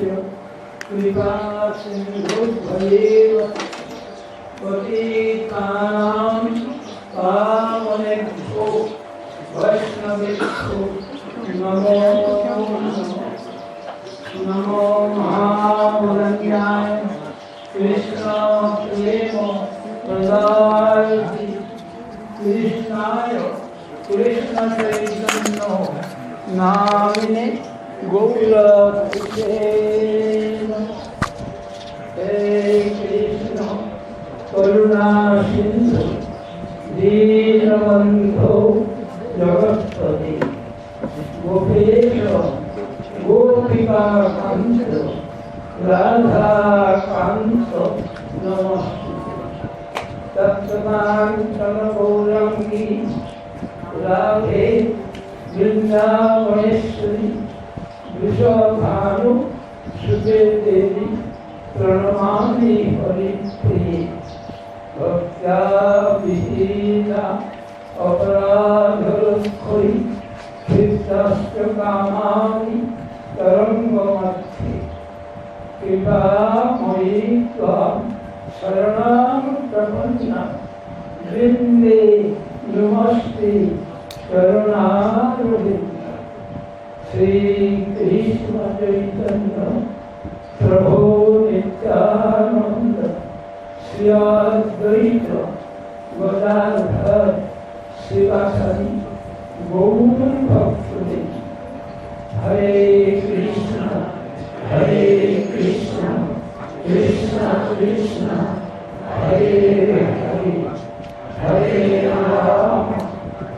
कृपा सिन्धुभ्येव पतितानां पावनेभ्यो वैष्णवेभ्यो नमो नमो महावदन्याय कृष्ण प्रेम प्रदायति कृष्णाय कृष्ण चैतन्य नामिने गौरक्षे हे कृष्ण करुणा सिंधु दीनबंधो जगत्पति गोपेश गोपिका कांत राधा कांत नमस्ते तत्कांचन गौरंगी राधे वृंदावनेश्वरी विश्वभानु सुते देवी प्रणमामि हरिप्रिये भक्त्या विहीना अपराधलक्षयि क्षिप्ताश्च कामानि तरङ्गमध्ये कृपामयि त्वां शरणं प्रपन्ना वृन्दे नमस्ते करुणारविन्द श्री कृष्ण चैतन्य प्रभो नित्यानंद श्री अद्वैत गदाधर शिवासादि गौर भक्तवृंद हरे कृष्ण कृष्ण कृष्ण हरे हरे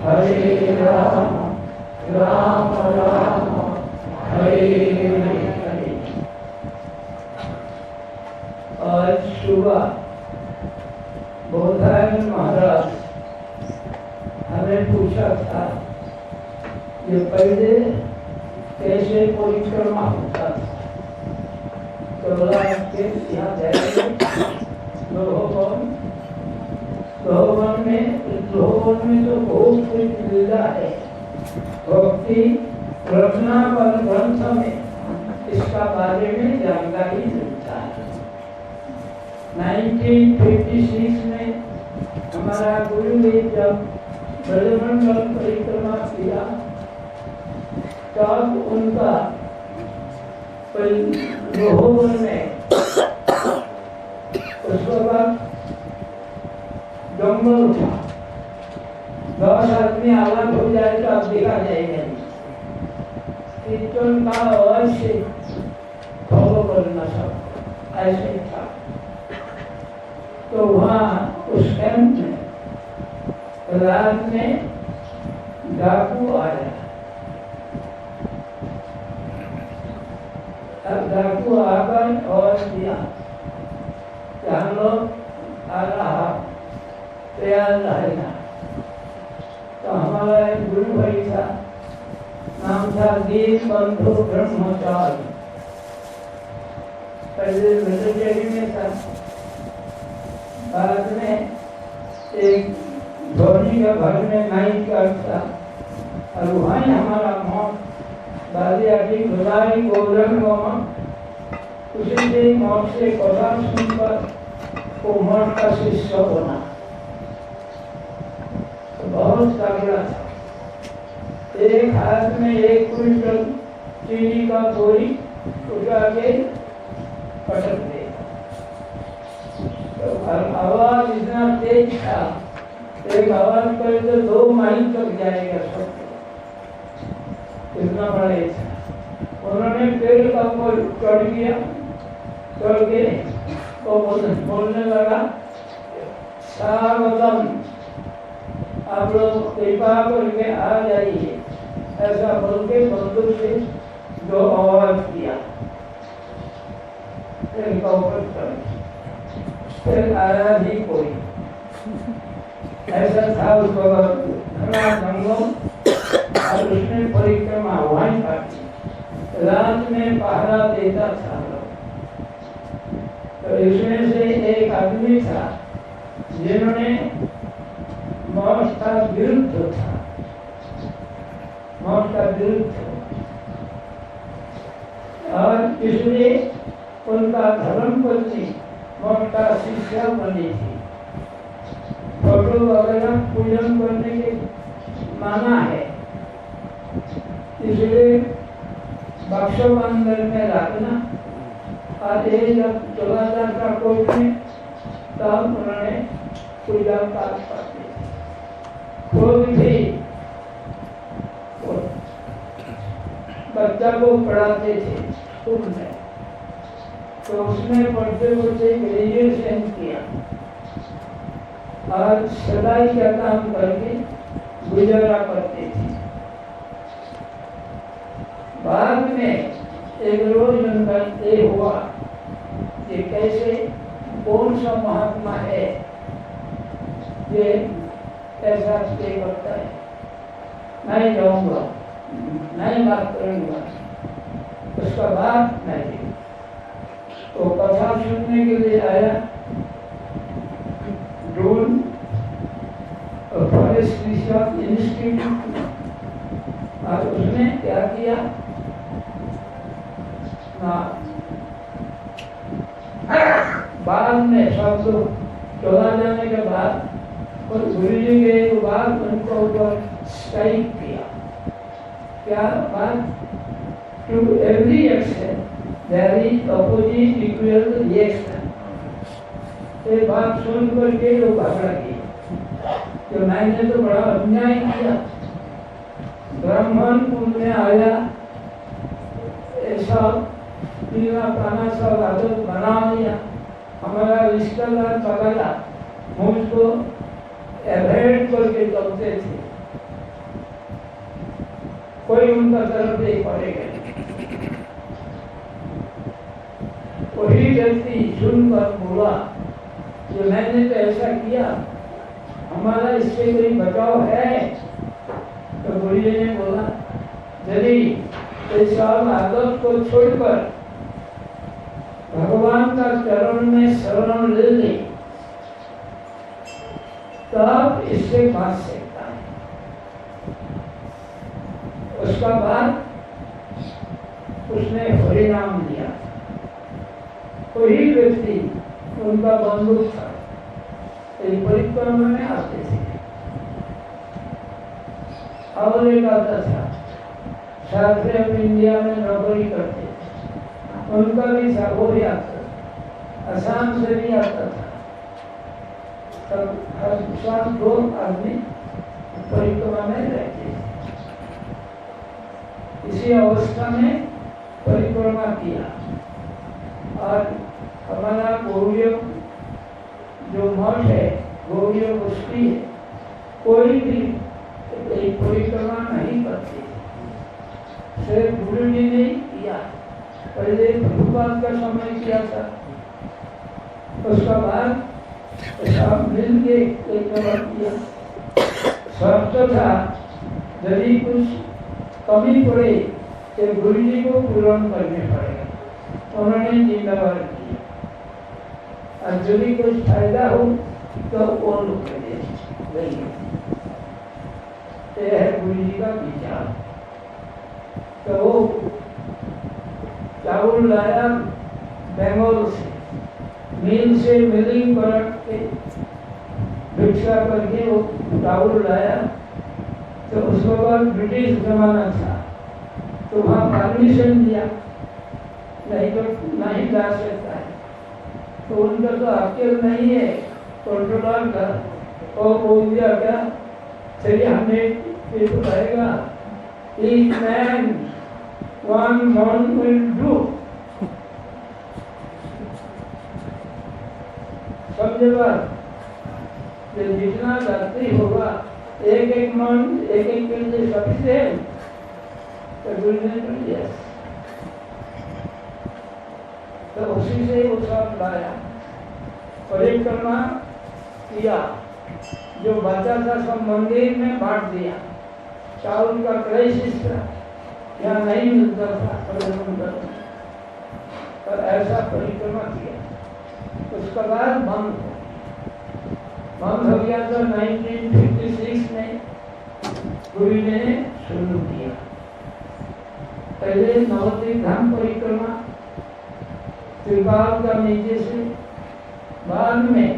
हरे राम राम राम हरे हरे। आज सुबह बोधायन महाराज हमें पूछा था ये पहले कैसे परिक्रमा होता था, तो बोला के यहाँ जाएंगे लोहवन में तो बहुत कुछ लीला है। भक्ति रचना पर ग्रंथ में इसका बारे में जानकारी मिलता है। 1956 में हमारा गुरुदेव जब ब्रजमंडल परिक्रमा किया तब उनका लोहवन में उस वक्त जंगल था, 10 आदमी अलग हो जाए तो अब देखा जाएगा नहीं। कीर्तन का अवश्य फॉलो करना सब ऐसे था। तो वहाँ उस कैंप में रात में डाकू आया। अब डाकू आकर और दिया हम लोग आ रहा तैयार रहेगा। तो हमारा एक गुरु भाई था, नाम था दीन बंधु ब्रह्मचारी, पहले मिलिट्री में था, बाद में एक धोनी का घर में नाइट करता और वहाँ हमारा मौत दादी आदि गुजारी गोरंग उसी से मौत से कथा सुनकर वो मठ का शिष्य बना। तो बहुत तगड़ा था। एक हाथ में 1 क्विंटल चीनी का बोरी उठा के पटक दे। तो आवाज इतना तेज था, एक आवाज करे तो 2 माइल तक जाएगा सब, इतना बड़ा था। उन्होंने पेड़ का ऊपर चढ़ गया, चढ़ के वो बोलने लगा, स्वागतम, आप लोग कृपा करके आ जाइए, ऐसा बोल के बंदूक से जो आवाज किया फिर आया भी कोई। ऐसा था उस वक्त घना जंगल और उसने परिक्रमा वहीं काटी, रात में पहरा देता था। तो इसमें से एक आदमी था जिन्होंने मौत का विरुद्ध था, मौत का विरुद्ध और इसलिए उनका धर्म पत्नी ममता शिष्या बनी थी। फोटो वगैरह पूजन करने के माना है, इसलिए बक्सों अंदर में रखना। और ये जब चला जाता कोर्ट में तब उन्होंने पूजा पाठ करते थे। खुद भी बच्चा को पढ़ाते थे स्कूल में, तो उसने पढ़ते पढ़ते ग्रेजुएशन किया और सदाई का काम करके गुजारा करते थे। बाद में एक रोज उनका ये हुआ कि कैसे कौन सा महात्मा है ये ऐसा स्टे करता है, मैं जाऊंगा, मैं बात करूंगा, उसका बाद नहीं। तो कथा सुनने के लिए आया ड्रोन फॉरेस्ट रिसर्च इंस्टीट्यूट में, और उसने क्या किया ना, बाद में सब लोग चला जाने के बाद और गुरु जी के बाद उनको ऊपर स्ट्राइक किया। क्या बात? To every action there is opposite equal reaction. ये बात सुन करके वो पकड़ा गया कि मैंने तो बड़ा अन्याय किया, ब्राह्मण कुल में आया, ऐसा पीना पाना सब आदत बना लिया, हमारा रिश्तेदार पकड़ा, मुझको एवॉइड करके चलते थे, कोई उनका तरफ नहीं पड़ेगा। वही व्यक्ति सुनकर बोला कि मैंने तो ऐसा किया, हमारा इससे कोई बचाव है? तो गुरु जी ने बोला यदि इस आदत को छोड़कर भगवान का चरण में शरण ले ले तब इससे बच सकता है। उसका बाद उसने हरिनाम लिया। कोई व्यक्ति उनका बंधु था, एक परिक्रमा में आते थे और एक आता था, साउथ इंडिया में नौकरी करते थे, उनका भी था, वो भी आता था, असम से भी आता था। तब हर साल 2 आदमी परिक्रमा में रहते थे। इसी अवस्था में परिक्रमा किया और हमारा गौड़ीय जो मठ है, गौड़ीय गोष्ठी है, कोई भी एक परिक्रमा नहीं करती, सिर्फ गुरु जी ने किया। पहले प्रभुपाद का समय किया था, उसका बाद सब मिल के एक किया। स्वस्थ था, यदि कुछ कमी पड़े तो गुरु जी को पूर्ण करने पड़ेगा, उन्होंने जिम्मेदार किया। और यदि कुछ फायदा हो तो वो लोग करें, ये है गुरु जी का विचार। तो वो चावल लाया बेंगलोर से, मिल से मिलिंग करके भिक्षा करके वो चावल लाया। तो उसके बाद ब्रिटिश जमाना था, तो वहाँ परमिशन दिया, नहीं तो नहीं जा सकता है। तो उनका तो अकेल नहीं है कंट्रोलर का, और बोल दिया क्या चलिए हमें रहेगा, each man 1 month will do। समझे बात? जितना जाती होगा एक मन एक के लिए सफिशिएंट, तो गुरु ने कर दिया। तो उसी से वो सब लाया, परिक्रमा किया, जो बचा था सब मंदिर में बांट दिया। चावल का क्राइसिस था, यहाँ नहीं मिलता था, तो ऐसा परिक्रमा किया। उसका बाद बंद हो गया। तो 1956 में गुरु ने शुरू किया। तो पहले नवद्वीप धाम परिक्रमा त्रिकाल का नीचे से, बाद में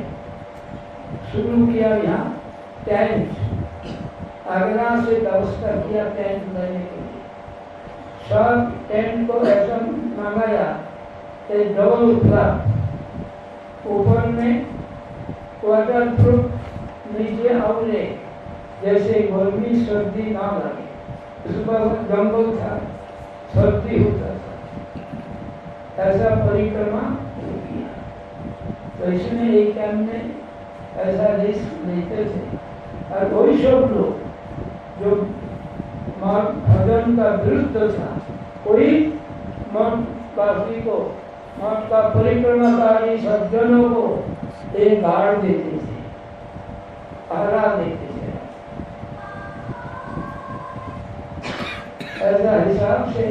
शुरू किया यहाँ टेंट, आगरा से व्यवस्था किया टेंट लेने के लिए। सब टेंट को ऐसा मंगाया एक डबल उतरा, ऊपर में वाटर प्रूफ, नीचे आवले, जैसे गर्मी सर्दी ना लगे। सुबह जंगल था, सर्दी होता था, ऐसा परिक्रमा किया। तो इसमें एक टाइम में ऐसा रिस्क लेते थे। और वही सब लोग जो भजन का विरुद्ध था, कोई मठ वासी को, मठ का परिक्रमाकारी सज्जनों को एक गाड़ देते थे, पहरा देते थे। ऐसा हिसाब से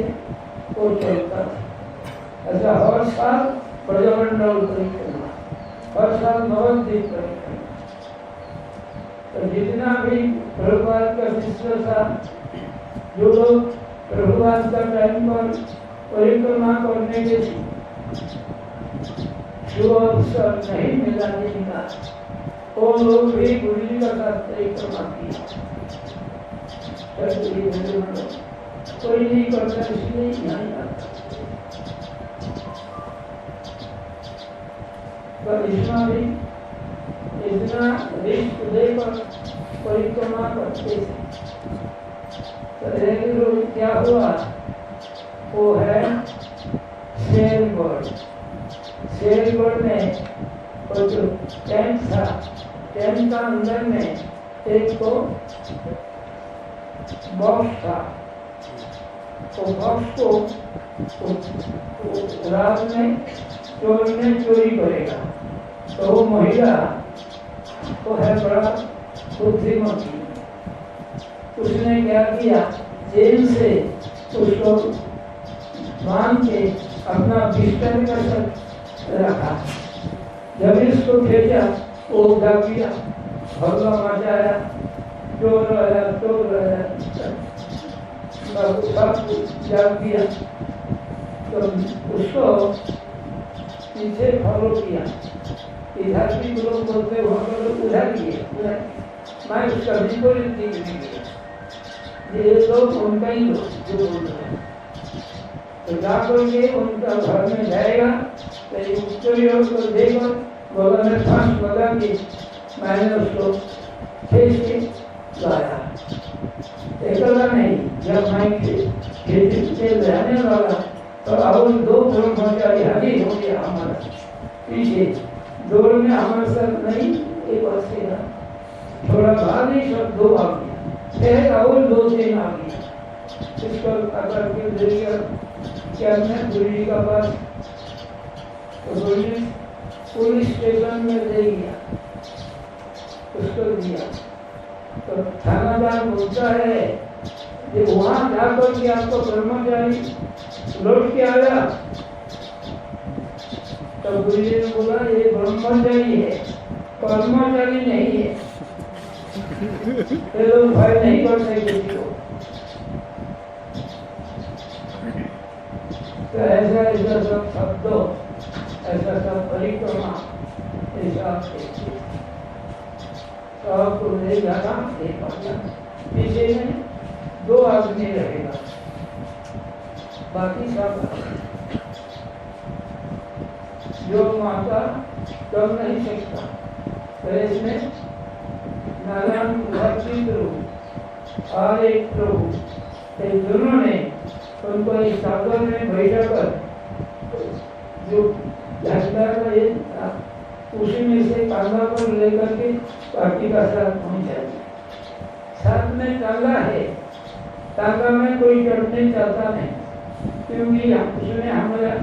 वो चलता था। ऐसा हर साल ब्रजमंडल परिक्रमा, हर साल नवद्वीप परिक्रमा। तो जितना भी प्रभुपाद का शिष्य था, जो लोग प्रभुपाद का टाइम पर परिक्रमा करने के शुभ अवसर नहीं मिला जिनका, वो लोग भी गुरु जी का साथ परिक्रमा किया। कोई नहीं करता, इसलिए नहीं आता। तो इसमें भी इतना रिस्क लेकर परिक्रमा करते थे। तो एक लोग क्या हुआ, वो है शेरगढ़। शेरगढ़ में वो जो टेंट था, टेंट का अंदर में एक तो बॉक्स था। तो बॉक्स को रात में चोर ने चोरी करेगा। तो वो महिला वो है बड़ा बुद्धिमती, उसने क्या किया, जेल से उसको बांध के अपना बिस्तर का सब रखा। जब इसको भेजा वो उठा किया, हल्ला मचाया, चोर आया, चोर आया, सब जाग दिया। तो उसको पीछे फॉलो किया। इधर भी लोग बोलते उधर किए, मैं उसका विपरीत दिख नहीं गया। ये लोग उनका ही लोग जो बोल रहे हैं, तो जाकर के उनका घर में जाएगा, तो उसको देखो बोला मैं फांस लगा के मैंने उसको खींच के लाया। एकला नहीं, जब मैं खेती से रहने वाला तो और दो ब्रह्मचारी हाजिर हो गया हमारा पीछे। दौड़ में हमारे साथ नहीं, एक वर्ष का थोड़ा बाद ही सब दो आ गया, एक और दो तीन आ गया। इसको अगर के देकर क्या मैं गुरु का पास, तो गुरु पुलिस स्टेशन में ले गया, उसको दिया। तो थानादार बोलता है कि वहां जाकर के आपको कर्मचारी लौट के आया। तो गुरु जी ने बोला ये ब्रह्मचारी है, कर्मचारी नहीं है। ये लोग भय नहीं करते किसी को। तो ऐसा ऐसा सब शब्दों, ऐसा सब परिक्रमा हिसाब से सबको ले जाना, पीछे में दो आदमी रहेगा, बाकी सब जो माता कर नहीं सकता। तो इसमें नारायण भक्ति प्रभु और एक प्रभु, एक दोनों ने उनको इस सागर में बैठा कर जो झंडा का ये था, उसी में से कांधा पर लेकर के पार्टी का साथ पहुंचा। साथ में टांगा है, टांगा में कोई चढ़ने चाहता नहीं, क्योंकि उसमें हमारा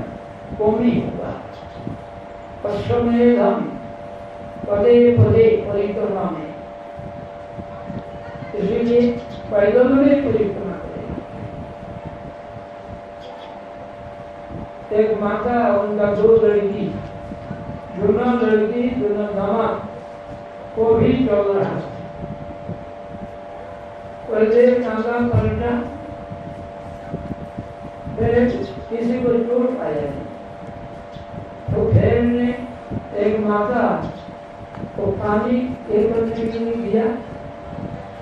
कौमी होगा। पश्चिमें हम पदे पदे परिक्रमा में, इसलिए पैदल में परिक्रमा करेगा। एक माता उनका दो लड़की, दोनों लड़की दोनों दामाद को भी चल रहा। पहले कांधा पलटा, फिर किसी को चोट आया नहीं, तो फिर ने एक माता को पानी एक करने के लिए दिया,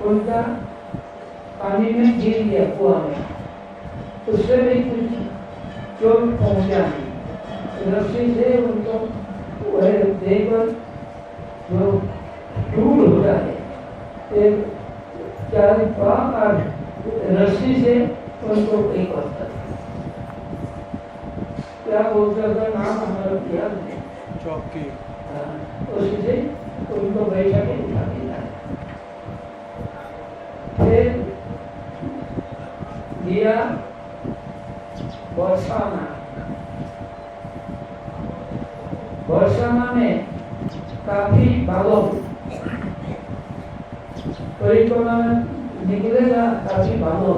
उनका पानी में गिर गया कुआं में, उससे भी कुछ चोट पहुंचा नहीं। रस्सी से उनको वह देकर जो टूट होता है, एक चार पाँच रस्सी से उनको एक होता है, क्या बोलता था नाम हमारा याद नहीं, चौकी, उसी से उनको बैठा के उठा दिया। फिर दिया बरसाना, बरसाना में काफी बालों परिक्रमा निकलेगा, काफी बालों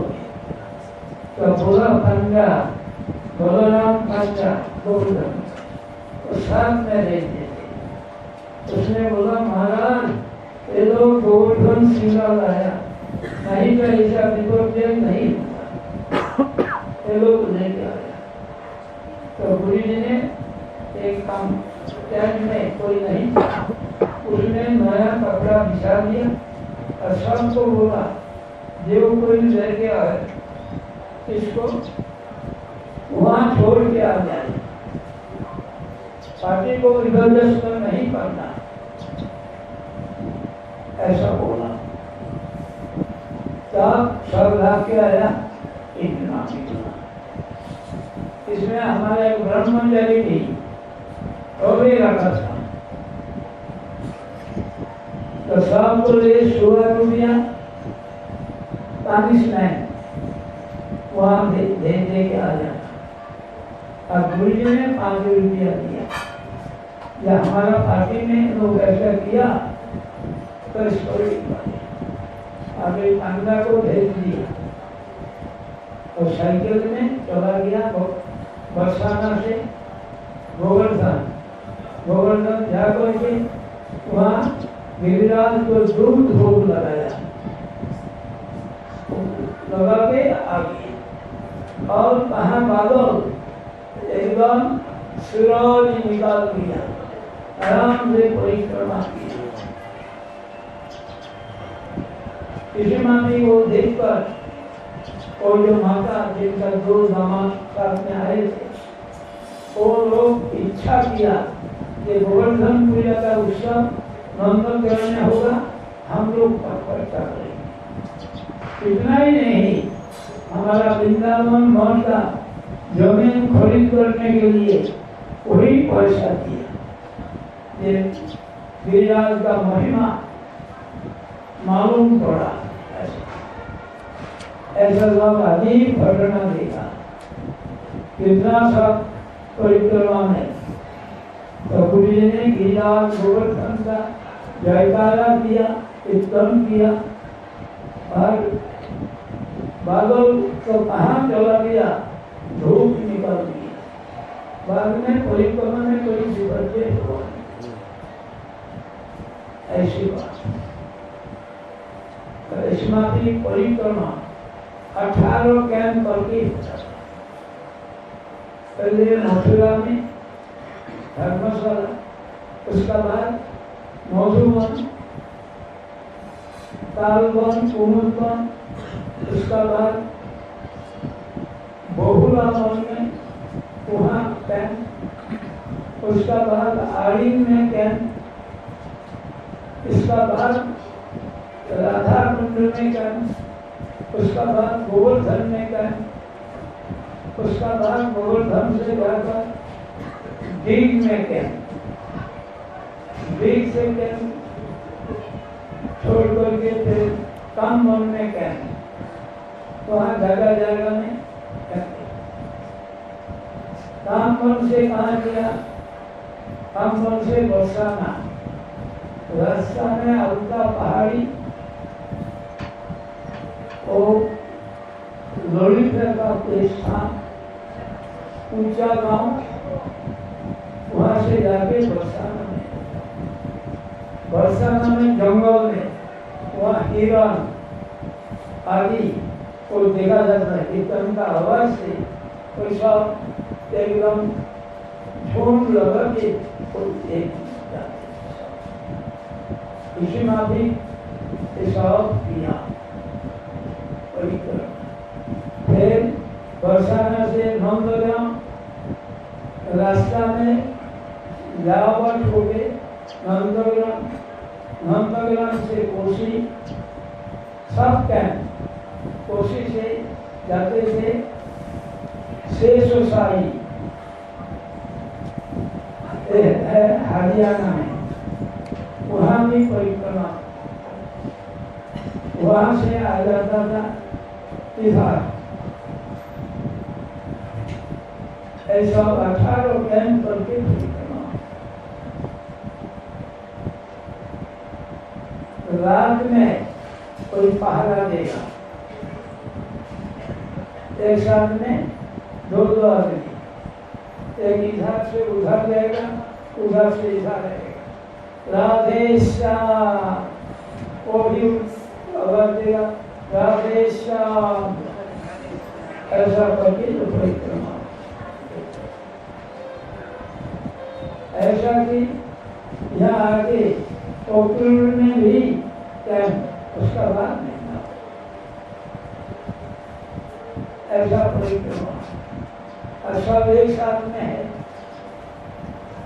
तो बोला पंजा बलराम पंजा गोवर्धन तो साथ में रहते थे। उसने बोला महाराज ये लोग गोवर्धन सिंगा लाया, नहीं तो ऐसा विपर्य नहीं होता, ये लोग लेके आया। तो गुरु जी ने एक काम टेंट में कोई नहीं, उसने नया कपड़ा बिछा दिया और सबको बोला जो कोई लेके आए इसको वहाँ छोड़ के आ जाए, पार्टी को जबरदस्त नहीं करना, ऐसा बोला। तब सब लाग के आया इतना। इसमें हमारा एक ब्रह्मचारी भी वो भी रखा था, तो सबको ले 16 रुपया पानी स्नैक वहाँ दे के आ जाता। और गुरु जी ने 5 रुपया दिया, या हमारा पार्टी में लोग ऐसा किया तो इसको आगे पंडा को भेज दिया और साइकिल में चला गया बरसाना से गोवर्धन, गोवर्धन जाकर के वहाँ गिरिराज को दूध भोग लगाया, लगा के आ गए। और कहाँ बादल एकदम सूरज निकाल दिया, आराम से परिक्रमा किया। इसी मानी वो देखकर और जो माता जिनका 2 दामाद साथ में आए थे, वो लोग इच्छा किया कि गोवर्धन पूजा का उत्सव नंदन करने होगा, हम लोग खर्चा करेंगे। इतना ही नहीं, हमारा वृंदावन मठ का जमीन खरीद करने के लिए वही पैसा दिया। ये गिरिराज का महिमा मालूम पड़ा, ऐसा लोग अजीब घटना देखा कितना सब परिक्रमा में। तो गुरु जी ने गिरिराज गोवर्धन का जयकारा किया, कीर्तन किया, और बादल तो कहाँ चला गया, धूप निकल गई। बाद में परिक्रमा में कोई विपर्य हुआ, ऐसी बात। तो इसमाती परिक्रमा 18 कैंप करके पहले मथुरा में धर्मशाला, उसका बाद मधुबन, तालबन, कुमुदबन, उसका बाद बहुला वन में वहाँ कैंप, उसका बाद आड़ीन में कैंप, इसका बाद राधा कुंड में कैंप, उसका बाद गोवर्धन में कैंप, उसका बाद गोवर्धन से जाकर दीग में कैंप, दीग से कैंप छोड़ करके फिर काम वन में कैंप, वहाँ जगह जगह में काम वन से कहाँ किया, काम वन से बरसाना, रास्ता में हल्का पहाड़ी और ललित का कोई स्थान, ऊंचा गांव, वहां से जाके बरसाना में जंगल में वहाँ हिरण आदि को देखा जाता है। कीर्तन का आवाज से कोई सब एकदम झूम लगा के एक इसी माफी सब किया परिक्रम। फिर बरसाना से नंदग्राम रास्ता में लावट हो गए, नंदग्राम से कोसी, सब कैंप कोसी से जाते थे शेषोसाई हरियाणा में, वहाँ भी परिक्रमा, वहाँ से आ जाता था इधर। ऐसा 18 कैंप करके परिक्रमा। रात में कोई पहरा देगा, एक साथ में दो आदमी, एक इधर से उधर जाएगा, उधर से इधर रहेगा। राधे श्याम, वो भी आवाज देगा राधे श्याम, ऐसा करके जो परिक्रमा। ऐसा कि यहाँ आके अक्टूबर में भी कैंप, उसका बाद नहीं था। ऐसा परिक्रमा सब एक साथ में है,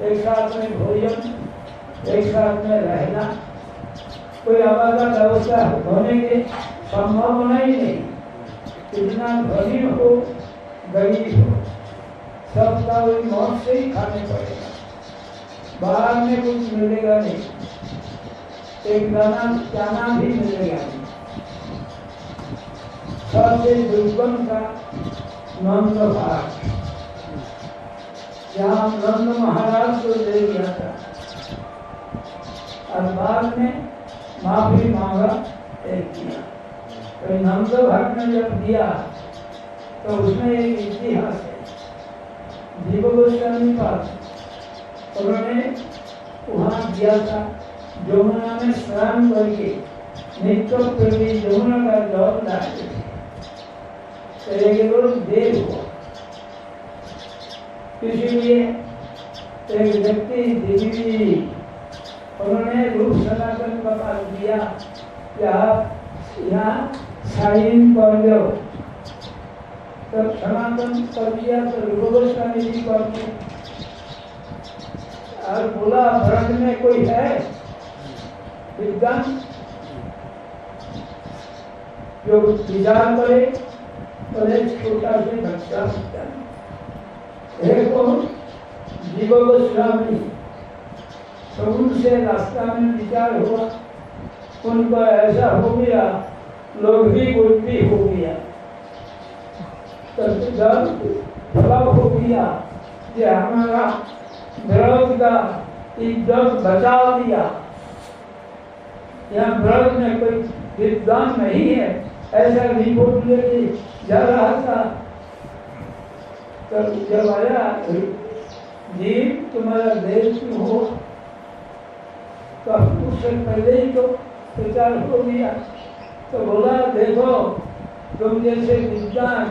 एक साथ में भोजन, एक साथ में रहना, कोई आवाज व्यवस्था होने के संभावना ही नहीं। कितना धनी हो गरीब हो, सबका वही मौत से ही खाने पड़ेगा, बाहर में कुछ मिलेगा नहीं, एक दाना भी मिलेगा नहीं। सबसे दुर्गम का नंद भाग, जहाँ नंद महाराज को ले गया था और बाद में माफी मांगा एक किया। तो नंद भाग में जब दिया तो उसमें एक इतिहास है। जीव गोस्वामी पास उन्होंने वहाँ किया था, यमुना में स्नान करके नित्य प्रति यमुना का जल लाते थे। तो एक रोज देर हुआ, इसीलिए एक व्यक्ति देवी उन्होंने रूप सनातन का पास दिया कि आप यहाँ साइन कर दो। तब सनातन कर दिया तो रूप गोस्वामी जी करते और बोला भरत में कोई है विद्वान जो विचार करे, तो एक छोटा से बच्चा एक जीव गोस्वामी, तो उनसे रास्ता में विचार हुआ, उनको ऐसा हो गया, लोग भी बुद्धि हो गया, तो जब फलाव हो गया कि हमारा ब्रज का इज्जत बचा दिया, यहाँ ब्रज में कोई विद्वान नहीं है, ऐसा रिपोर्ट लेके जा रहा था। तो जब आया जीव तुम्हारा देश क्यों हो, तो उससे पहले ही तो प्रचार हो गया। तो बोला देखो तुम जैसे विद्वान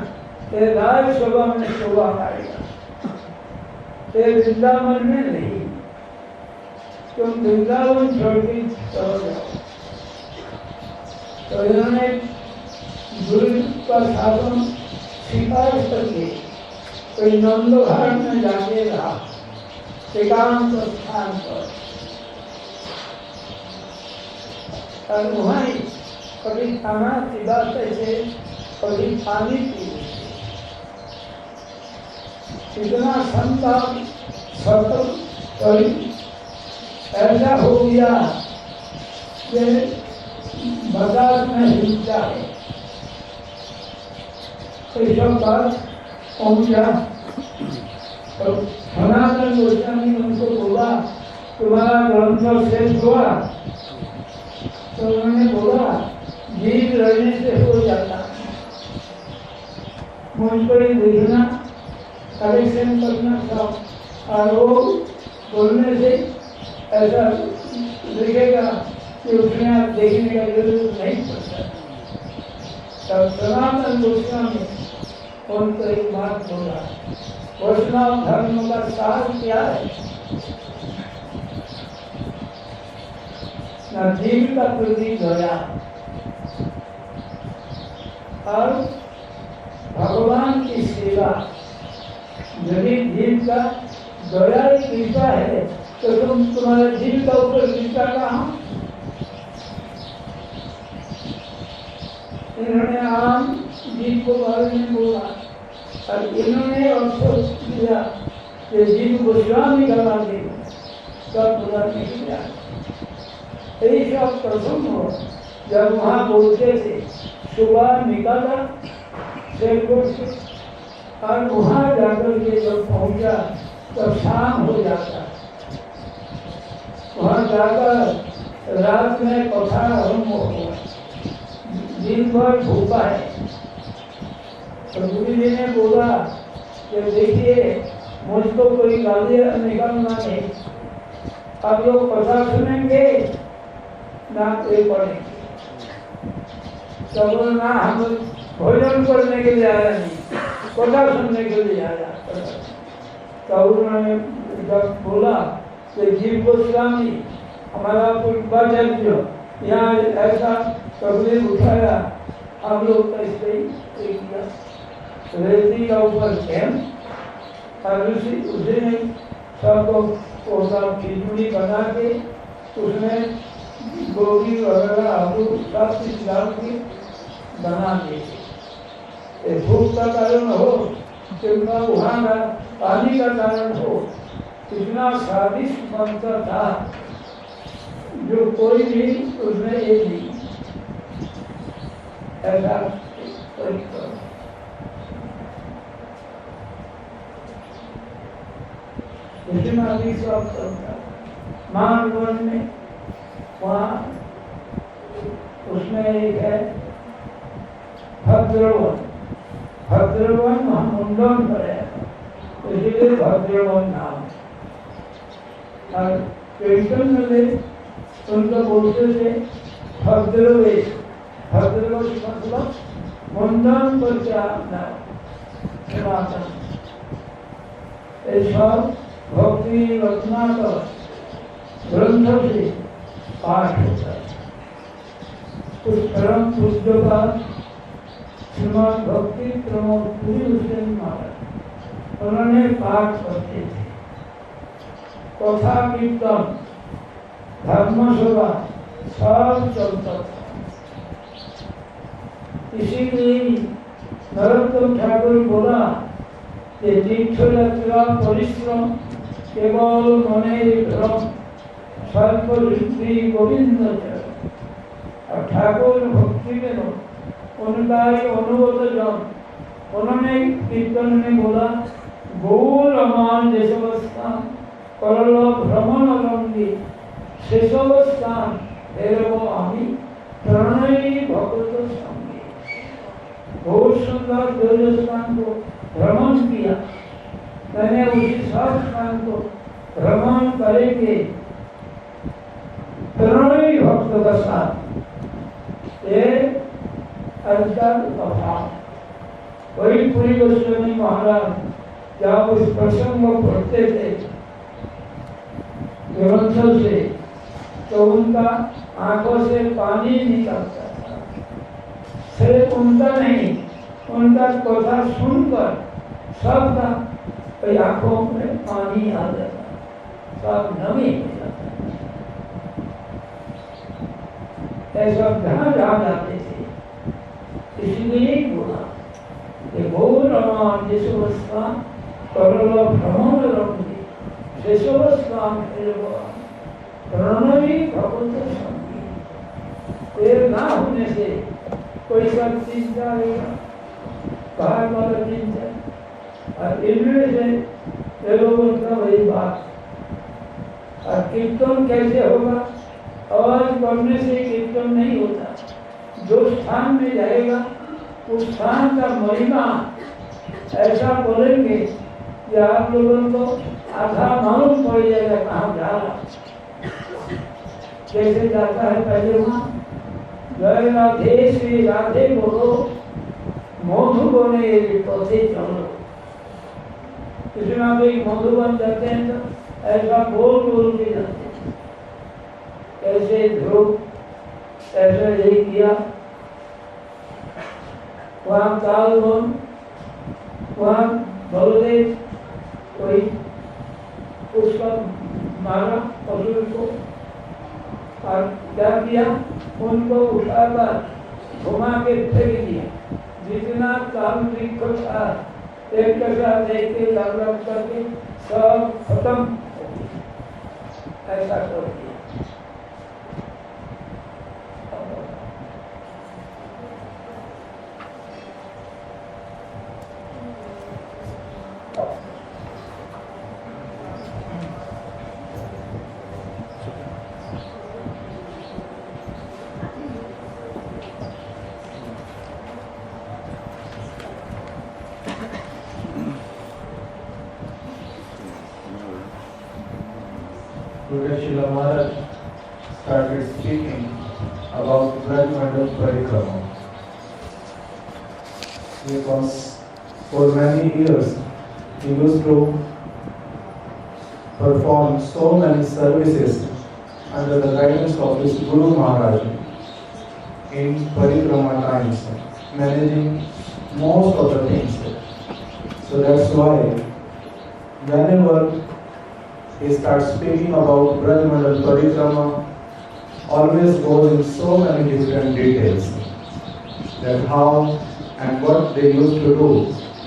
राज सभा में शोभा पाएगा, वृंदावन में नहीं, तुम वृंदावन छोड़ के चलो जाओ। तो इन्होंने गुरु का शासन सिफारिश करके कोई नंदघाट में जाके रहा, एकांत स्थान पर, और वहीं कभी खाना पीना से कभी पानी पी, इतना संताप सतल कभी ऐसा हो गया कि बाजार में हिंसा है। तो सब बात पहुंचा, तो सनातन गोस्वामी ने उनको बोला तुम्हारा ग्रंथ शेष हुआ, तो उन्होंने बोला जीव रहने से हो जाता, मुझ पर ही देखना, कलेक्शन करना सब, और वो बोलने से ऐसा दिखेगा कि उसमें आप देखने का जरूरत नहीं पड़ता। तब सनातन गोस्वामी उनको एक बात बोला, वैष्णव धर्म का सार क्या है? न जीव का प्रति दया और भगवान की सेवा। यदि जीव का दया ही कृपा है तो तुम्हारे जीव का ऊपर कृपा कहाँ? इन्होंने आम जीव को बारे में बोला और इन्होंने अफसोस किया कि जीव गोस्वामी का मांगे सब पूरा नहीं किया। यही सब प्रसन्न हो जब वहाँ बोलते थे सुबह निकाला और वहाँ जाकर के जब पहुँचा तब शाम हो जाता। वहाँ जाकर रात में कथा आरम्भ हुआ, दिन भर भूखा है। तो गुरु जी ने बोला कि देखिए मुझको कोई गाली निकालना नहीं, आप लोग कथा सुनेंगे ना कोई पढ़ेंगे। तो बोलना हम भोजन करने के लिए आया नहीं, कथा सुनने के लिए आया। तो उन्होंने जब बोला कि जीव गोस्वामी हमारा पूर्वाचार्य यहाँ ऐसा कबूले उठाया, हम लोग कैसे ही किया रेती का ऊपर कैंप और उसी में सबको वो सब खिचड़ी बना के उसमें गोभी वगैरह आलू सब चीज डाल के बना देते। भूख का कारण हो कितना वहाँ का पानी का कारण हो, इतना स्वादिष्ट बनता था जो कोई भी उसमें एक नहीं ऐसा। महान में वहाँ उसमें एक है भद्रवन, भद्रवन वहाँ मुंडन पर है, इसलिए भद्रवन नाम। और कीर्तन में उनको बोलते थे भद्रवेश, भद्रवेश मतलब मुंडन पर क्या नाम। ऐसा भक्ति रचना का ग्रंथों से पाठ होता है। कुछ परम पूज्य का श्रीमद् भक्ति प्रमोद पुरी हुसैन महाराज उन्होंने पाठ करते थे। कथा कीर्तन धर्मसभा सब चलता था। इसीलिए नरोत्तम ठाकुर बोला कि तीर्थ यात्रा परिश्रम केवल मने भ्रम सर्प ऋषि गोविंद चरण। और ठाकुर भक्ति में उनका ही अनुगत जन उन्होंने कीर्तन में बोला गौर अमान देशवस्थान करल भ्रमण रंगी शेषवस्थान भैरव आमी प्रणयी भगवत संगी। बहुत सुंदर देवस्थान को भ्रमण किया मैंने, उसी सब स्थान को भ्रमण करेंगे प्रणयी भक्त का साथ। वही पूरी गोस्वामी महाराज जब उस प्रसंग को पढ़ते थे ग्रंथों से तो उनका आंखों से पानी निकलता था। सिर्फ उनका नहीं, उनका कथा सुनकर सबका आंखों में पानी आ जाता, सब नमी हो जाता। ऐसा जहाँ जहाँ जाते थे इसलिए बोला कि गौर अमान देशवस्थान करल भ्रमण रंगी देशवस्थान प्रणयी भगवत संगी। ये ना होने से कोई सब चीज जाएगा बाहर वाला चीज है। और इनमें से लोगों का वही बात। और कीर्तन कैसे होगा? आवाज पढ़ने से कीर्तन नहीं होता। जो स्थान में जाएगा उस स्थान का महिमा ऐसा बोलेंगे कि आप लोगों को आधा मालूम पड़ जाएगा कहाँ जा रहा। जैसे जाता है पहले वहाँ जय राधे श्री राधे बोलो मधुबन पथे चलो। कृष्णा कोई मधुबन जाते हैं तो ऐसा बोल बोल के जाते हैं, ऐसे ध्रुव ऐसे यही किया। वहाँ कालवन, वहाँ बलदेव कोई उसका मारा असुर को, और क्या किया, उनको उठाकर घुमा के फेंक दिया। जितना काम वृक्ष था एक के साथ एक के लग करके सब खत्म हो गया। ऐसा कर दिया। Srila Maharaj started speaking about Brahmandal Parikrama. Because for many years he used to perform so many services under the guidance of his Guru Maharaj in Parikrama times, managing most of the things. So that's why whenever he starts speaking about Brahmandal Parikrama, always goes in so many different details, that how and what they used to do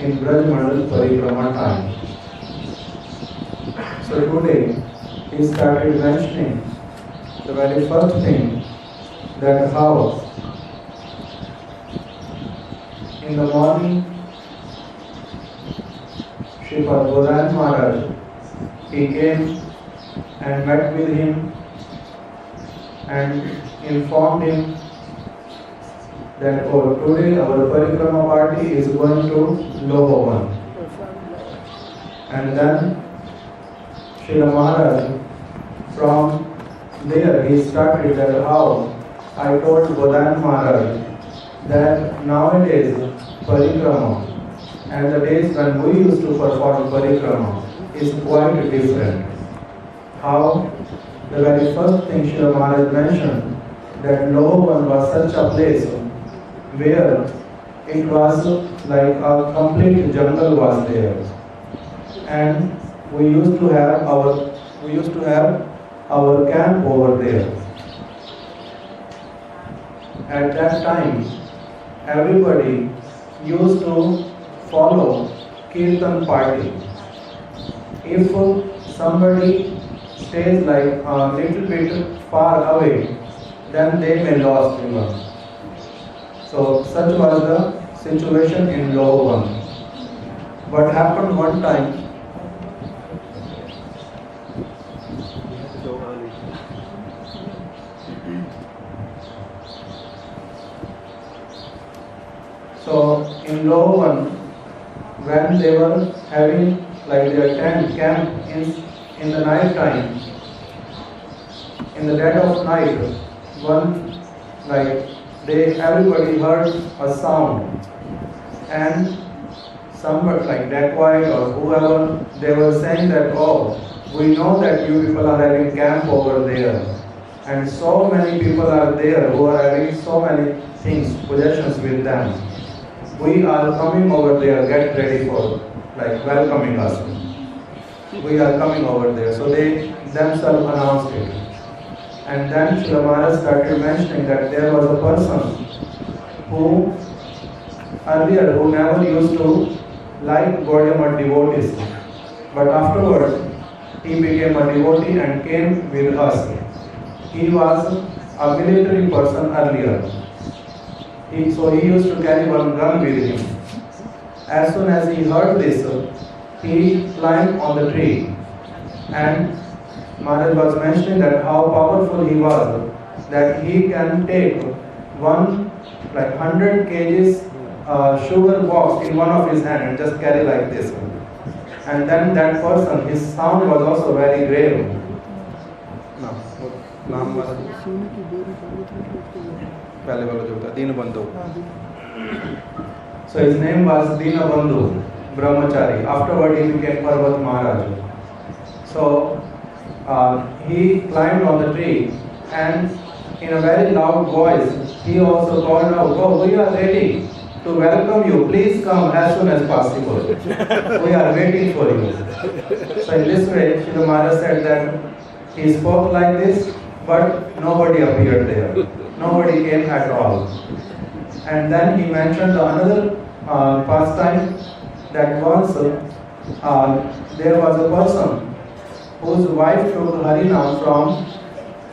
in Brahmandal Parikrama time. So today he started mentioning the very first thing, that how in the morning Srila Bhakti Maharaj, he came and met with him and informed him that today our Parikrama party is going to Lohovan. And then Srila Maharaj, from there he started that how I told Bhakti Maharaj that nowadays Parikrama and the days when we used to perform Parikrama is quite different. How the very first thing Srila Maharaj mentioned, that Lohovan was such a place where it was like a complete jungle was there, and we used to have our camp over there. At that time, everybody used to follow Kirtan party. If somebody stays like a little bit far away, then they may lose him. So such was the situation in Lohovan. What happened one time, so in Lohovan, when they were having like their tent camp in the night time, in the dead of night, everybody heard a sound, and somebody like dacoit or whoever, they were saying that, oh, we know that you people are having camp over there, and so many people are there who are having so many things, possessions with them. We are coming over there, get ready for like welcoming us. We are coming over there. So they themselves announced it. And then Srila Maharaj started mentioning that there was a person who earlier who never used to like Gaudiya Math devotees, but afterwards he became a devotee and came with us. He was a military person earlier. So he used to carry one gun with him. As soon as he heard this, he climbed on the tree, and Maharaj was mentioning that how powerful he was, that he can take 100 kgs sugar box in one of his hand and just carry like this. And then that person, his sound was also very grave. पहले वाला जो था तीन बंदों So his name was Dinabandhu Brahmachari. Afterward he became Parvat Maharaj. So he climbed on the tree and in a very loud voice he also called out, "Oh, we are ready to welcome you. Please come as soon as possible. We are waiting for you." So in this way, Srila Maharaj said that he spoke like this, but nobody appeared there. Nobody came at all. And then he mentioned another pastime that once there was a person whose wife took Harinam from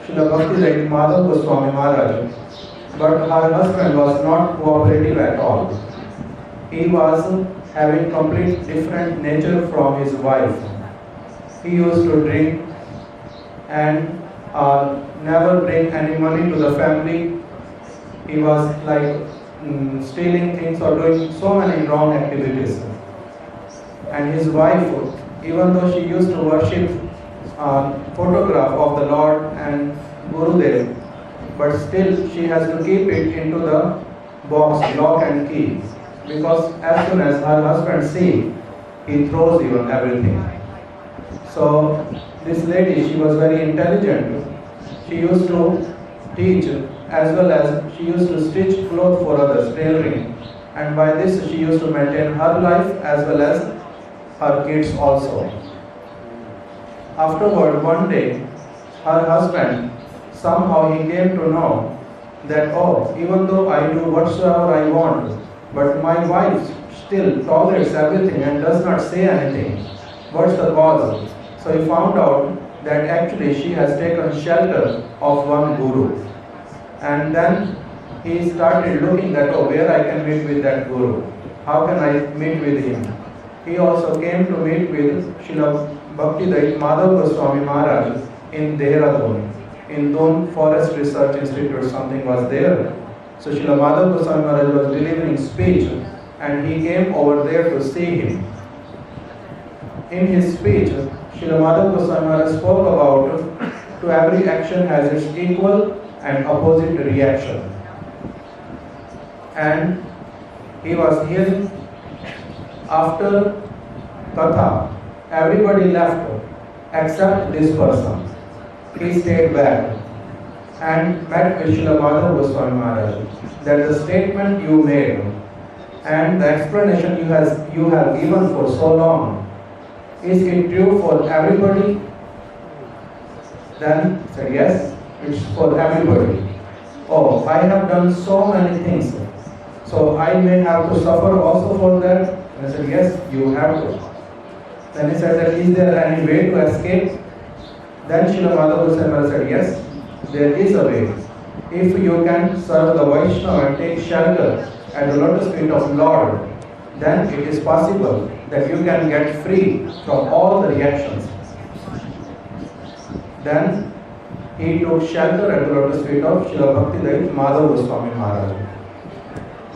Srila Bhakti Madhav Goswami Maharaj, but her husband was not cooperative at all. He was having complete different nature from his wife. He used to drink and never bring any money to the family. He was like stealing things or doing so many wrong activities. And his wife, even though she used to worship photograph of the Lord and Gurudev, but still she has to keep it into the box, lock and key, because as soon as her husband sees, he throws even everything. So this lady, she was very intelligent. She used to teach as well as she used to stitch clothes for others, tailoring, and by this she used to maintain her life as well as her kids also. Afterward, one day, her husband, somehow he came to know that, oh, even though I do whatsoever I want, but my wife still tolerates everything and does not say anything. What's the cause? So he found out that actually she has taken shelter of one guru. And then he started looking at, oh, where I can meet with that guru. How can I meet with him? He also came to meet with Srila Bhakti Madhav Goswami Maharaj in Dehradun. In Doon Forest Research Institute, something was there. So Srila Madhav Goswami Maharaj was delivering speech and he came over there to see him. In his speech, Srila Madhav Goswami Maharaj spoke about to every action has its equal and opposite reaction. And he was hearing after Katha, everybody left except this person. He stayed back and met with Srila Madhav Goswami Maharaj that the statement you made and the explanation you have given for so long, is it true for everybody? Then said, yes, it's for everybody. Oh, I have done so many things, so I may have to suffer also for that? And I said, yes, you have to. Then he said that, is there any way to escape? Then Srila Madhav Goswami Maharaj said, yes, there is a way. If you can serve the Vaishnava and take shelter at the lotus feet of Lord, then it is possible that you can get free from all the reactions. Then he took shelter at the lotus feet of Srila Bhakti Madhav Goswami Maharaj.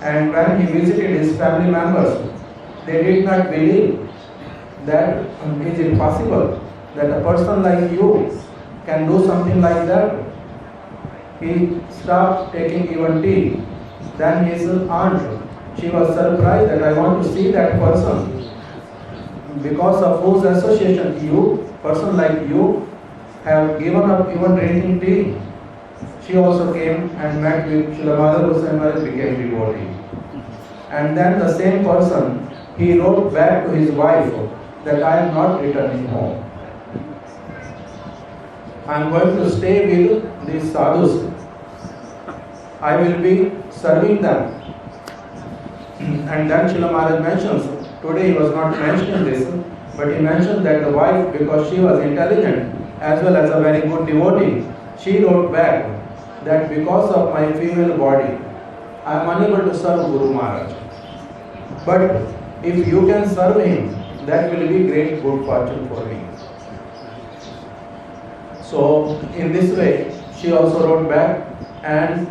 And when he visited his family members, they did not believe that is it possible that a person like you can do something like that. He stopped taking even tea. Then his aunt, she was surprised that I want to see that person, because of whose association you, person like you, have given up even drinking tea. She also came and met with Srila Madhav Goswami Maharaj, became devotee. And then the same person, he wrote back to his wife that I am not returning home. I am going to stay with these sadhus. I will be serving them. And then Srila Maharaj mentions, today he was not mentioning this, but he mentioned that the wife, because she was intelligent as well as a very good devotee, she wrote back that because of my female body, I am unable to serve Guru Maharaj. But if you can serve him, that will be great good fortune for me. So in this way, she also wrote back, and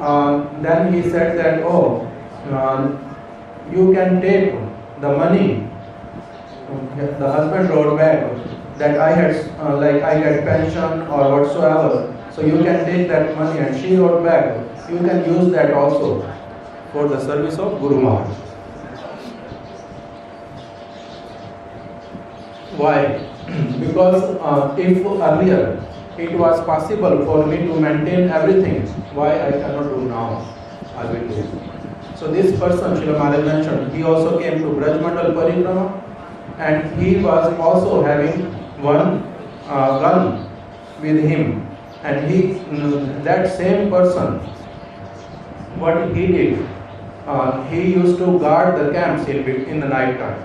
then he said that, oh, you can take the money. The husband wrote back that I get pension or whatsoever, so you can take that money, and she wrote back, you can use that also for the service of Guru Maharaj. Why? Because if earlier it was possible for me to maintain everything, why I cannot do now? I will do. So this person, Srila Maharaj mentioned, he also came to Brajmandal Parikrama, and he was also having one gun with him. And that same person, what he did, he used to guard the camps in the night time.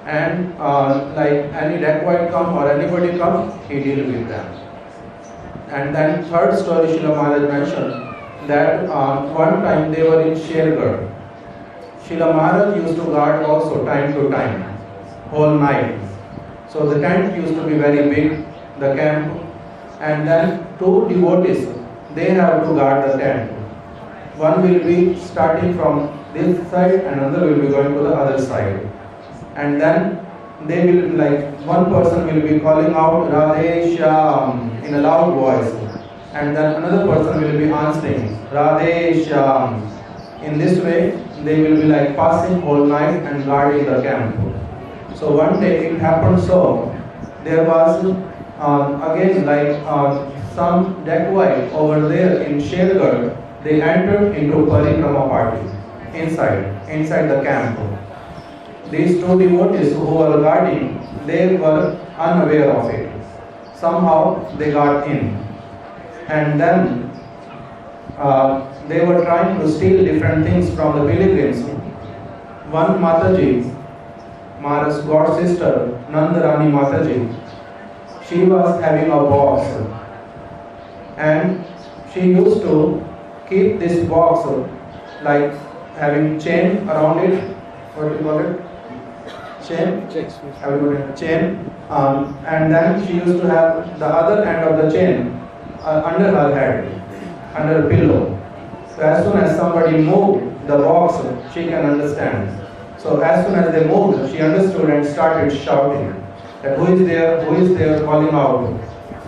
And like any dacoit come or anybody come, he deal with them. And then third story Srila Maharaj mentioned, that one time they were in Shergarh. Srila Maharaj used to guard also time to time, whole night. So the tent used to be very big, the camp, and then two devotees, they have to guard the tent. One will be starting from this side and another will be going to the other side. And then they will, like, one person will be calling out Radhe Shyam in a loud voice, and then another person will be answering Radhe Shyam. In this way, they will be like passing whole night and guarding the camp. So one day it happened so, there was again like some dacoit over there in Shergarh. They entered into Parikrama party inside the camp. These two devotees who were guarding, they were unaware of it. Somehow they got in. And then they were trying to steal different things from the pilgrims. One Mataji, Maharaj's god sister, Nandarani Mataji, she was having a box. And she used to keep this box like having chain around it. What do you call it? Chain? Chain. And then she used to have the other end of the chain under her head, under a pillow. So as soon as somebody moved the box, she can understand. So as soon as they moved, she understood and started shouting that who is there, calling out.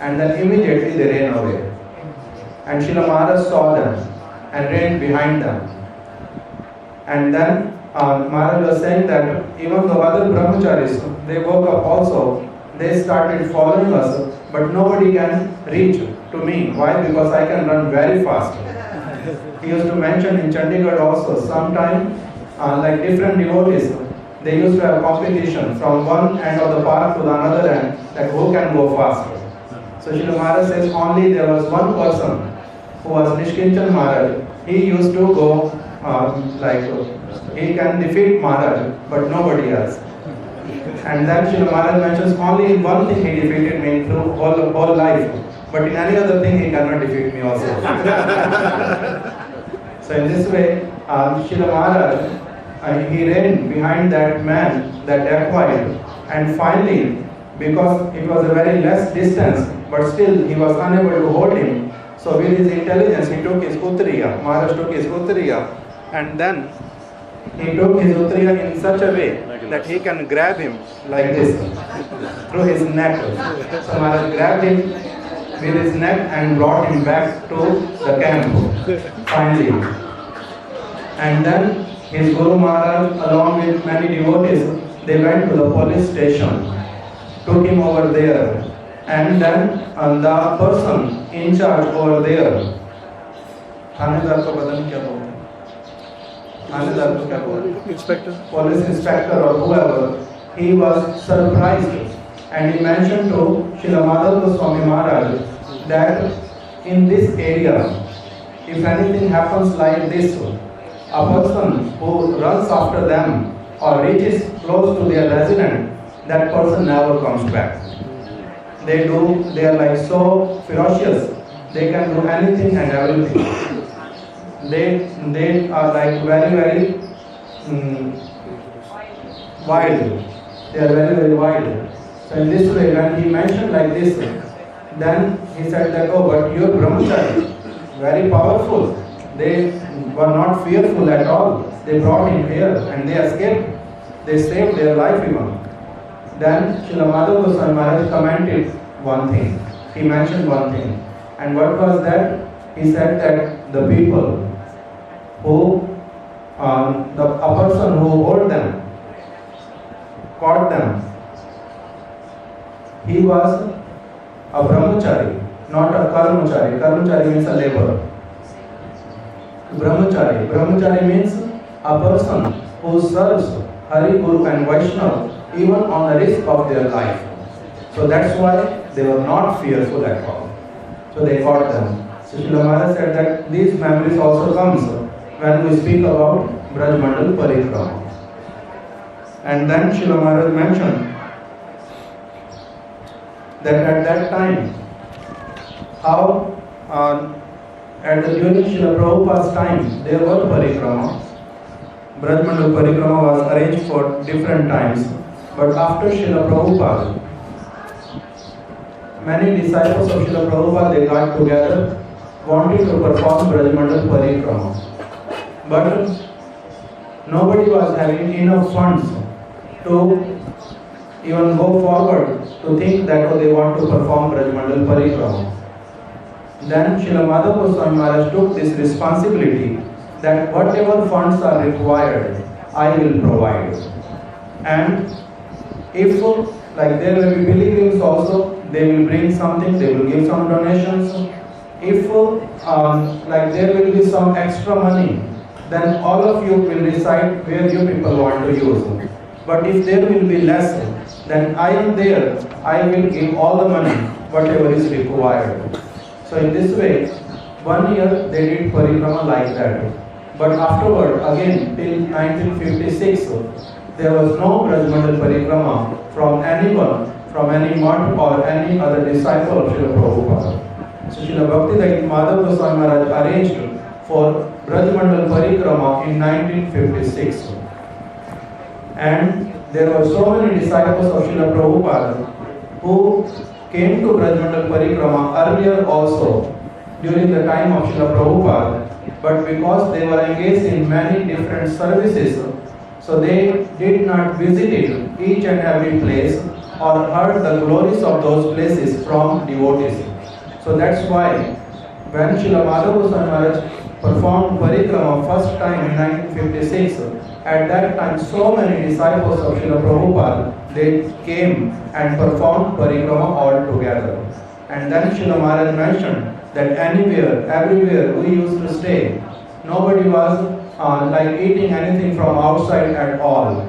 And then immediately they ran away. And Srila Maharaj saw them and ran behind them. And then Maharaj was saying that even the other brahmacharis, they woke up also, they started following us, but nobody can reach to me. Why? Because I can run very fast. He used to mention in Chandigarh also, sometime like different devotees, they used to have competition from one end of the park to the another end, that who can go faster. So Srila Maharaj says only there was one person who was Nishkinchan Maharaj. He used to go he can defeat Maharaj, but nobody else. And then Srila Maharaj mentions only in one thing he defeated me through whole life, but in any other thing he cannot defeat me also. So in this way, Srila Maharaj, he ran behind that man, that dacoit, and finally, because it was a very less distance, but still he was unable to hold him. So with his intelligence, he took his Uttariya. Maharaj took his Uttariya, and then he took his Uttariya in such a way that he can grab him like this through his neck. So Maharaj grabbed him with his neck and brought him back to the camp finally. And then his Guru Maharaj, along with many devotees, they went to the police station, took him over there, and then the person in charge over there, थानेदार को पता नहीं क्या बोलते हैं, थानेदार को क्या बोलते हैं, inspector, police inspector or whoever, he was surprised, and he mentioned to Srila Madhav Goswami Maharaj that in this area, if anything happens like this, a person who runs after them or reaches close to their resident, that person never comes back. They are like so ferocious, they can do anything and everything. They are like very, very wild. They are very, very wild. So in this way, when he mentioned like this, then he said that, oh, but your brahmachari, very powerful. They were not fearful at all. They brought him here and they escaped. They saved their life even. Then Srila Madhav Goswami Maharaj commented one thing. He mentioned one thing. And what was that? He said that the people who, a person who hold them, caught them, he was a brahmachari, not a karmachari. Karmachari means a laborer. Brahmachari. Brahmachari means a person who serves Hari, Guru and Vaishnava even on the risk of their life. So that's why they were not fearful at all. So they got them. So Srila Maharaj said that these memories also comes when we speak about Braj Mandal Parikrama. And then Srila Maharaj mentioned that at that time, how during Srila Prabhupada's time, there were parikrama. Braj Mandal Parikrama was arranged for different times. But after Srila Prabhupada, many disciples of Srila Prabhupada, they got together, wanting to perform Braj Mandal Parikrama. But nobody was having enough funds to even go forward to think that they want to perform Braj Mandal Parikrama. Then Srila Madhava Goswami Maharaj took this responsibility that whatever funds are required, I will provide. And if like there will be pilgrims also, they will bring something, they will give some donations. If like there will be some extra money, then all of you will decide where you people want to use. But if there will be less, then I am there, I will give all the money, whatever is required. So in this way, 1 year they did parikrama like that. But afterward, again till 1956, there was no Braj Mandal Parikrama from anyone, from any monk or any other disciple of Srila Prabhupada. So Srila Bhakti Madhava Goswami Maharaj arranged for Braj Mandal Parikrama in 1956. And there were so many disciples of Srila Prabhupada who came to Braj Mandal Parikrama earlier also during the time of Srila Prabhupada, but because they were engaged in many different services, so they did not visit each and every place or heard the glories of those places from devotees. So that's why when Srila Madhava Goswami Maharaj performed Parikrama first time in 1956, at that time so many disciples of Srila Prabhupada, they came and performed Parikrama all together. And then Srila Maharaj mentioned that anywhere, everywhere we used to stay, nobody was like eating anything from outside at all.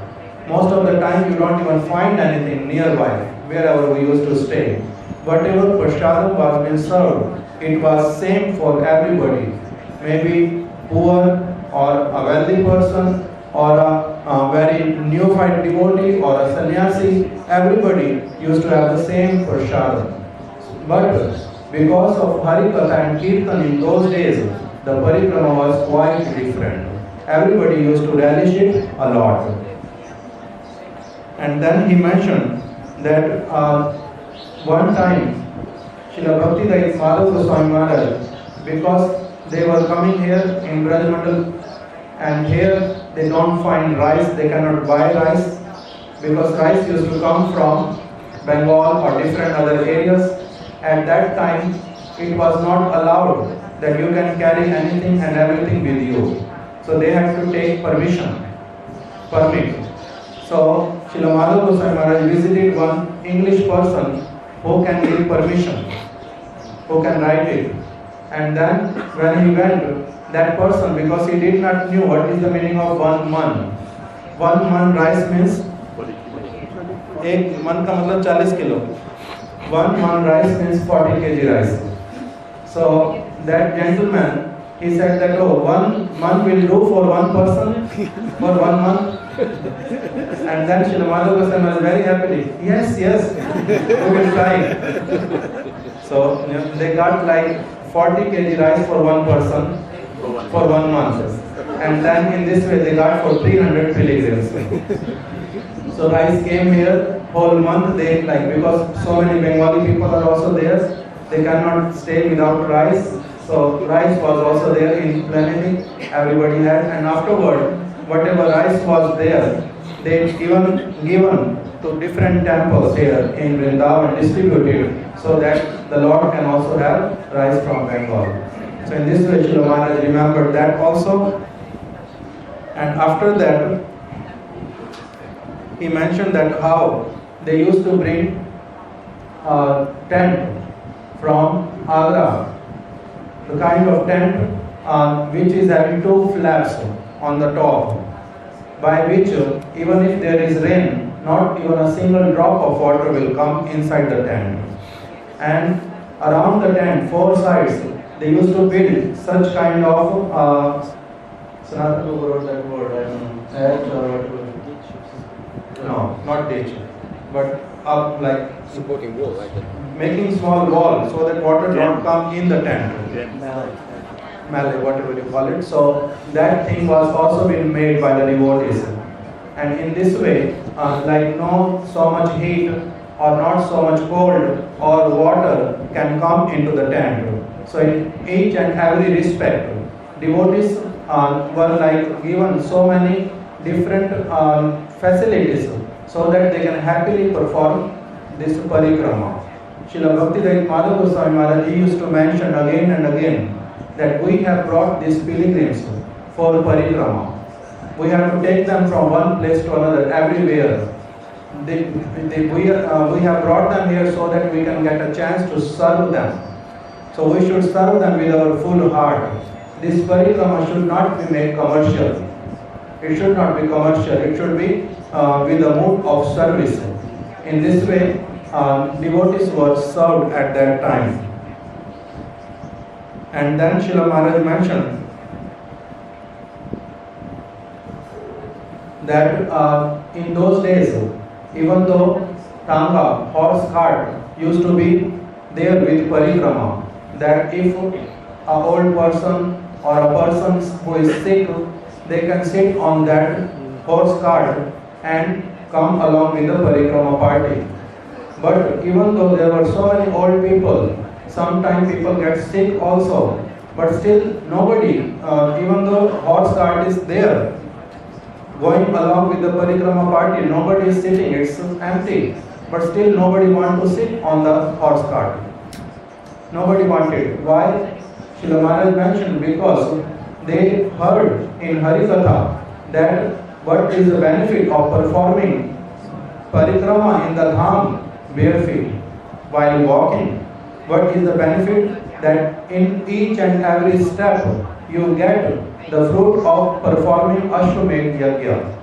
Most of the time you don't even find anything nearby, wherever we used to stay. Whatever prasadam was being served, it was same for everybody. Maybe poor or a wealthy person or a very neophyte devotee or a sannyasi, everybody used to have the same prasadam. But because of harikatha and kirtan in those days, the parikrama was quite different. Everybody used to relish it a lot. And then he mentioned that one time, Srila Bhakti Madhava Goswami Maharaj, because they were coming here in Braj Mandal, and here they don't find rice, they cannot buy rice, because rice used to come from Bengal or different other areas. At that time, it was not allowed that you can carry anything and everything with you. So they had to take permit. So Srila Madhava Goswami Maharaj visited one English person who can give permission, who can write it. And then when he went, that person, because he did not knew what is the meaning of 1 man. 1 man rice means, एक मन का मतलब 40 kilo. 1 man rice means 40 kg rice. So that gentleman, he said that, oh, 1 month will do for one person for 1 month. And then Srila Madhava Goswami was very happily, yes, we will try. So they got like 40 kg rice for one person for 1 month. And then in this way they got for 300 pilgrims. So rice came here, whole month they because so many Bengali people are also there, they cannot stay without rice. So rice was also there in plenty, everybody had, and afterward, whatever rice was there, they given to different temples here in Vrindavan, distributed, so that the Lord can also have rice from Bengal. So in this way, Srila Maharaj remembered that also. And after that, he mentioned that how they used to bring tent from Agra, the kind of tent which is having two flaps on the top, by which even if there is rain, not even a single drop of water will come inside the tent. And around the tent, four sides, they used to build such kind of Sanatana Prabhu wrote that word, I don't know. No, not ditch, but up like supporting wall, like that. making small wall so that water don't come in the tent. Malay, whatever you call it. So that thing was also been made by the devotees. And in this way, like no so much heat or not so much cold or water can come into the tent. So in each and every respect, devotees were like given so many different facilities so that they can happily perform this parikrama. Srila Bhakti Goswami Maharaj, he used to mention again and again that we have brought these pilgrims for parikrama. We have to take them from one place to another, everywhere. We have brought them here so that we can get a chance to serve them. So we should serve them with our full heart. This parikrama should not be made commercial. It should not be commercial. It should be with a mood of service. In this way, devotees were served at that time. And then Srila Maharaj mentioned that in those days, even though tanga, horse cart, used to be there with parikrama, that if an old person or a person who is sick, they can sit on that horse cart and come along with the parikrama party. But even though there were so many old people, sometimes people get sick also, but still nobody, even though horse cart is there, going along with the parikrama party, nobody is sitting, it's empty, but still nobody want to sit on the horse cart. Nobody wanted. Why? Srila Maharaj mentioned because they heard in harikatha that what is the benefit of performing parikrama in the dham bare feet while walking. What is the benefit? That in each and every step you get the fruit of performing Ashwamedh Yajna.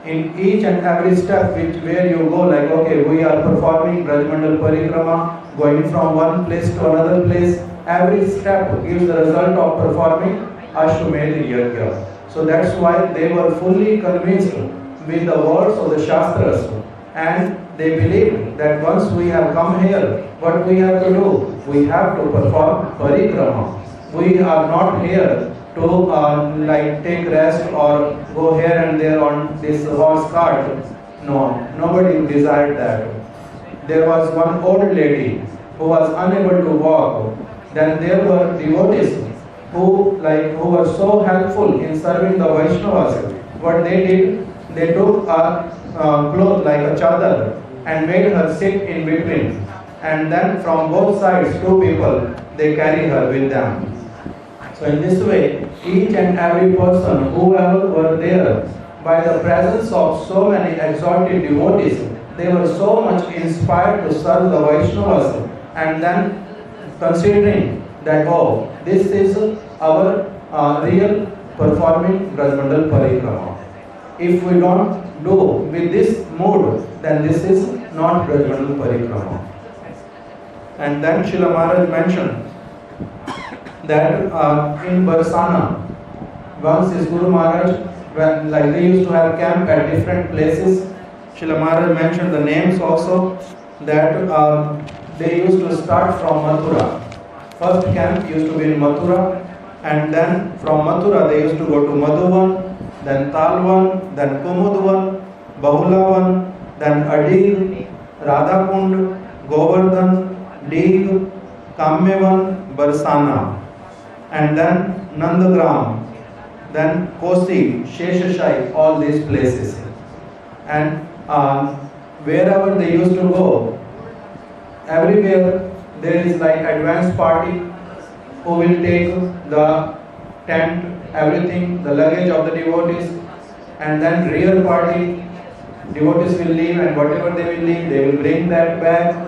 In each and every step where you go, like okay, we are performing Brajmandal Parikrama, going from one place to another place, every step gives the result of performing Ashwamedh Yajna. So that's why they were fully convinced with the words of the Shastras, and they believed that once we have come here, what we have to do? We have to perform parikrama. We are not here to like take rest or go here and there on this horse cart. No, nobody desired that. There was one old lady who was unable to walk. Then there were devotees who were so helpful in serving the Vaishnavas. What they did, they took a cloth like a chadar and made her sit in between. And then from both sides, two people, they carry her with them. So in this way, each and every person, whoever were there, by the presence of so many exalted devotees, they were so much inspired to serve the Vaishnavas, and then considering that, oh, this is our real performing Brajmandal Parikrama. If we don't do with this mood, then this is not Brajmandal Parikrama. And then Srila Maharaj mentioned that in Barsana, once his Guru Maharaj, when they used to have camp at different places, Srila Maharaj mentioned the names also, that they used to start from Mathura. First camp used to be in Mathura, and then from Mathura they used to go to Madhuvan, then Talvan, then Kumudvan, Bahulavan, then Adir, Radhakund, Govardhan, Dig, Kamyavan, Barsana, and then Nandagram, then Kosi, Sheshashai, all these places. And wherever they used to go, everywhere there is like advance party who will take the tent, everything, the luggage of the devotees, and then rear party, devotees will leave, and whatever they will leave, they will bring that back,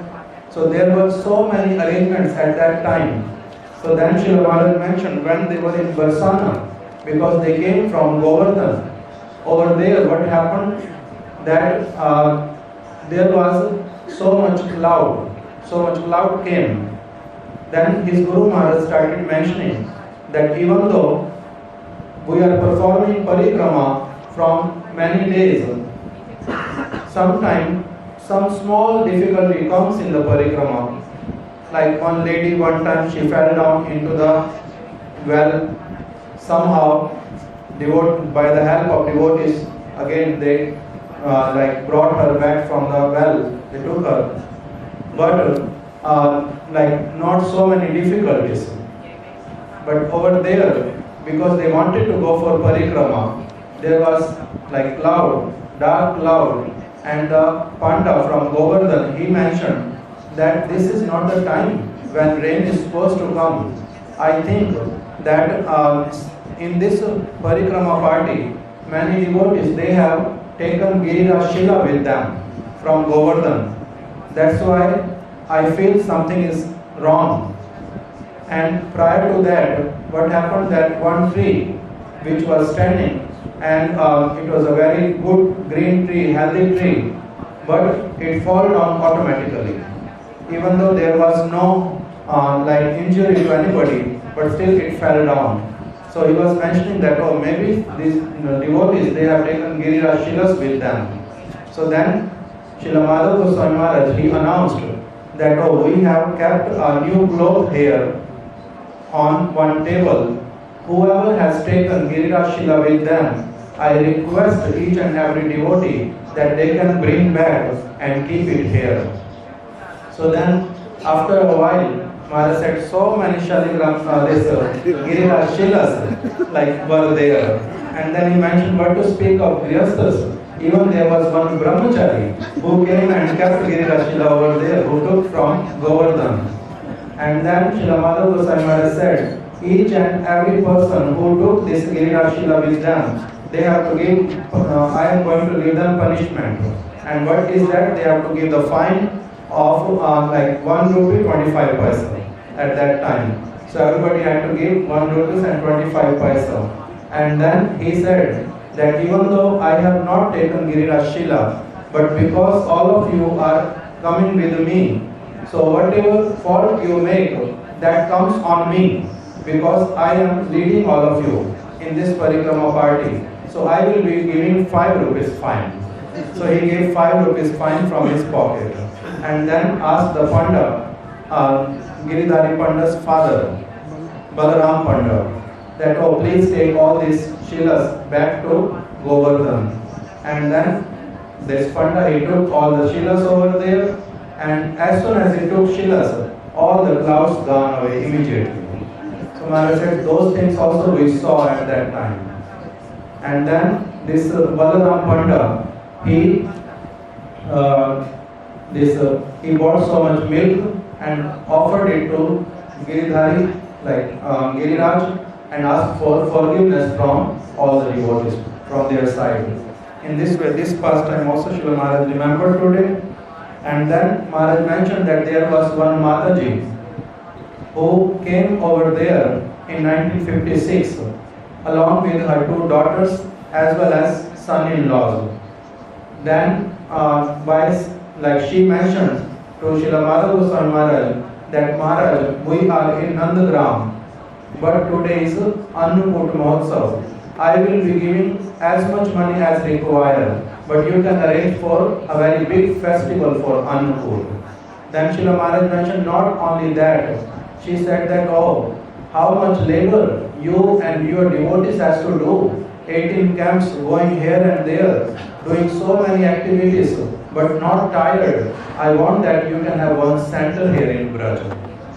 So there were so many arrangements at that time. So then Srila Maharaj mentioned when they were in Barsana, because they came from Govardhan. Over there, what happened? That there was so much cloud came. Then his Guru Maharaj started mentioning that even though we are performing parikrama from many days, sometimes some small difficulty comes in the parikrama. Like one lady, one time she fell down into the well. Somehow, by the help of devotees, again they brought her back from the well. They took her, but not so many difficulties. But over there, because they wanted to go for parikrama, there was like dark cloud, and the Panda from Govardhan, he mentioned that this is not the time when rain is supposed to come. I think that in this parikrama party, many devotees, they have taken Giriraj Shila with them from Govardhan. That's why I feel something is wrong. And prior to that, what happened, that one tree which was standing, and it was a very good green tree, healthy tree, but it fell down automatically. Even though there was no injury to anybody, but still it fell down. So he was mentioning that, maybe these devotees, they have taken Giriraj Shilas with them. So then Srila Madhava Goswami Maharaj, he announced that, we have kept a new cloth here on one table. Whoever has taken Giriraj Shila with them, I request each and every devotee that they can bring back and keep it here. So then, after a while, Maharaj said so many Giriraj Shilas were there. And then he mentioned, what to speak of Grihasthas. Even there was one brahmachari who came and kept Giriraj Shila over there, who took from Govardhan. And then Srila Madhava Goswami Maharaj said, each and every person who took this Giriraj Shila with them, they have to give, I am going to give them punishment. And what is that? They have to give the fine of 1 rupee 25 paisa at that time. So everybody had to give 1 rupee and 25 paisa. And then he said that even though I have not taken Giriraj Shila, but because all of you are coming with me, so whatever fault you make, that comes on me, because I am leading all of you in this parikrama party. So I will be giving 5 rupees fine. So he gave 5 rupees fine from his pocket, and then asked the Panda, Giridhari Panda's father, Balaram Panda, that, please take all these Shilas back to Govardhan. And then this Panda, he took all the Shilas over there, and as soon as he took Shilas, all the clouds gone away immediately. So Maharaj said, those things also we saw at that time. And then this Balaram Panda, he bought so much milk and offered it to Giridhari, Giriraj, and asked for forgiveness from all the devotees from their side. In this way, this pastime also Srila Maharaj remembered today. And then Maharaj mentioned that there was one Mataji who came over there in 1956 along with her 2 daughters as well as son-in-laws. Then she mentioned to Srila Madhava Goswami Maharaj that, Maharaj, we are in Nandagram, but today is Annakut Mahotsav. I will be giving as much money as required, but you can arrange for a very big festival for Annakut. Then Srila Maharaj mentioned not only that, she said that, how much labor you and your devotees has to do. 18 camps going here and there, doing so many activities, but not tired. I want that you can have one center here in Braj.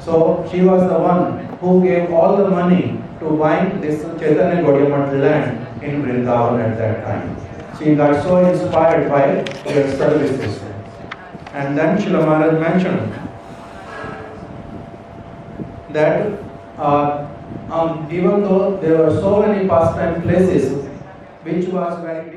So she was the one who gave all the money to buying this Chaitanya Gaudiya Math land in Vrindavan at that time. She got so inspired by their services. And then Srila Maharaj mentioned that even though there were so many pastime places which was very